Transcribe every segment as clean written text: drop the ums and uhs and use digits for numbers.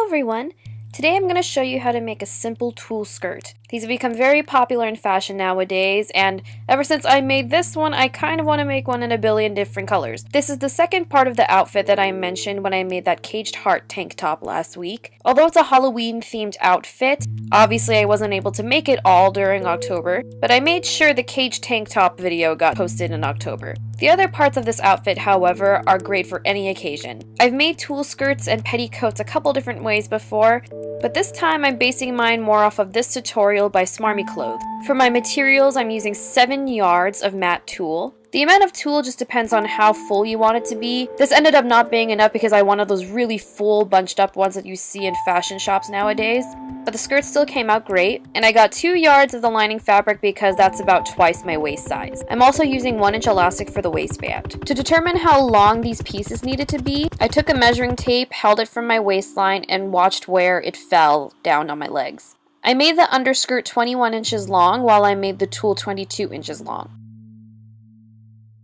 everyone! Today I'm going to show you how to make a simple tulle skirt. These have become very popular in fashion nowadays, and ever since I made this one, I kind of want to make one in a billion different colors. This is the second part of the outfit that I mentioned when I made that caged heart tank top last week. Although it's a Halloween themed outfit, obviously I wasn't able to make it all during October, but I made sure the caged tank top video got posted in October. The other parts of this outfit, however, are great for any occasion. I've made tulle skirts and petticoats a couple different ways before, but this time I'm basing mine more off of this tutorial by MacLeod. For my materials, I'm using 7 yards of matte tulle. The amount of tulle just depends on how full you want it to be. This ended up not being enough because I wanted those really full, bunched up ones that you see in fashion shops nowadays. But the skirt still came out great, and I got 2 yards of the lining fabric because that's about twice my waist size. I'm also using 1-inch elastic for the waistband. To determine how long these pieces needed to be, I took a measuring tape, held it from my waistline, and watched where it fell down on my legs. I made the underskirt 21 inches long while I made the tulle 22 inches long.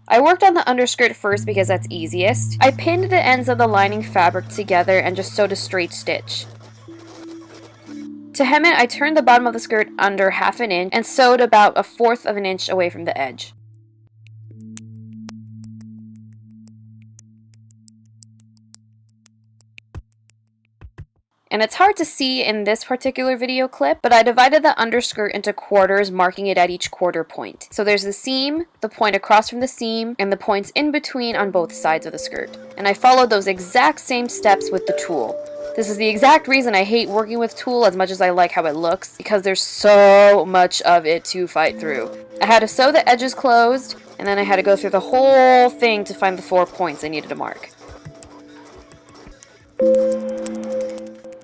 I worked on the underskirt first because that's easiest. I pinned the ends of the lining fabric together and just sewed a straight stitch. To hem it, I turned the bottom of the skirt under 1/2 inch and sewed about 1/4 of an inch away from the edge. And it's hard to see in this particular video clip, but I divided the underskirt into quarters, marking it at each quarter point. So there's the seam, the point across from the seam, and the points in between on both sides of the skirt. And I followed those exact same steps with the tulle. This is the exact reason I hate working with tulle as much as I like how it looks, because there's so much of it to fight through. I had to sew the edges closed, and then I had to go through the whole thing to find the 4 points I needed to mark.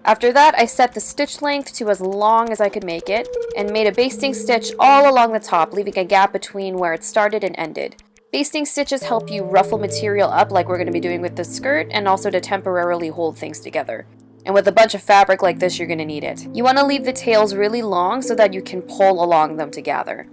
After that, I set the stitch length to as long as I could make it, and made a basting stitch all along the top, leaving a gap between where it started and ended. Basting stitches help you ruffle material up like we're going to be doing with this skirt, and also to temporarily hold things together. And with a bunch of fabric like this, you're going to need it. You want to leave the tails really long so that you can pull along them to gather.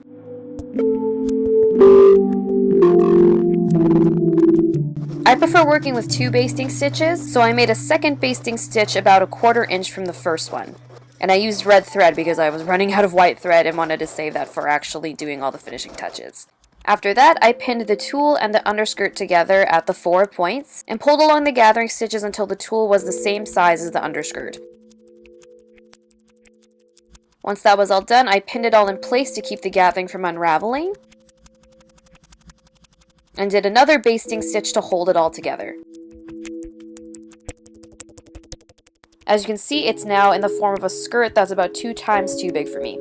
I prefer working with 2 basting stitches, so I made a second basting stitch about 1/4 inch from the first one. And I used red thread because I was running out of white thread and wanted to save that for actually doing all the finishing touches. After that, I pinned the tulle and the underskirt together at the 4 points, and pulled along the gathering stitches until the tulle was the same size as the underskirt. Once that was all done, I pinned it all in place to keep the gathering from unraveling, and did another basting stitch to hold it all together. As you can see, it's now in the form of a skirt that's about 2 times too big for me.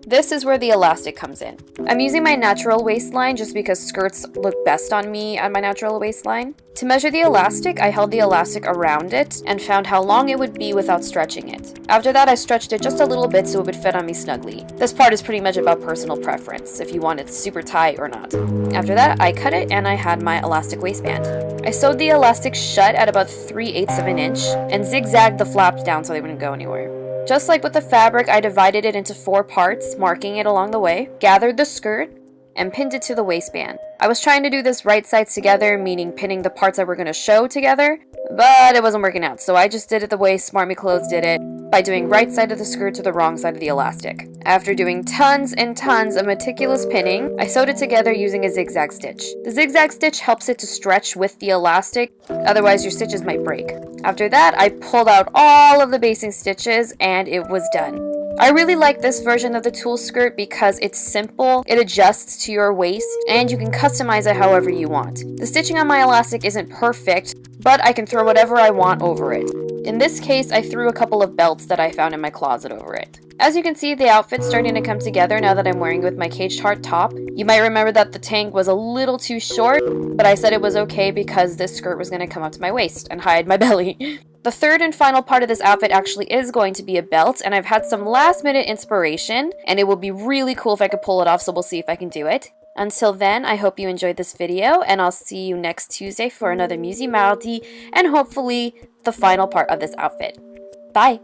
This is where the elastic comes in. I'm using my natural waistline just because skirts look best on me at my natural waistline. To measure the elastic, I held the elastic around it and found how long it would be without stretching it. After that, I stretched it just a little bit so it would fit on me snugly. This part is pretty much about personal preference, if you want it super tight or not. After that, I cut it and I had my elastic waistband. I sewed the elastic shut at about 3/8 of an inch and zigzagged the flaps down so they wouldn't go anywhere. Just like with the fabric, I divided it into 4 parts, marking it along the way, gathered the skirt, and pinned it to the waistband. I was trying to do this right sides together, meaning pinning the parts that we're going to show together, but it wasn't working out, so I just did it the way MacLeod did it, by doing right side of the skirt to the wrong side of the elastic. After doing tons and tons of meticulous pinning, I sewed it together using a zigzag stitch. The zigzag stitch helps it to stretch with the elastic, otherwise your stitches might break. After that, I pulled out all of the basting stitches and it was done. I really like this version of the tulle skirt because it's simple, it adjusts to your waist, and you can customize it however you want. The stitching on my elastic isn't perfect, but I can throw whatever I want over it. In this case, I threw a couple of belts that I found in my closet over it. As you can see, the outfit's starting to come together now that I'm wearing it with my caged heart top. You might remember that the tank was a little too short, but I said it was okay because this skirt was going to come up to my waist and hide my belly. The third and final part of this outfit actually is going to be a belt, and I've had some last-minute inspiration, and it will be really cool if I could pull it off, so we'll see if I can do it. Until then, I hope you enjoyed this video, and I'll see you next Tuesday for another Musi Mardi, and hopefully the final part of this outfit. Bye!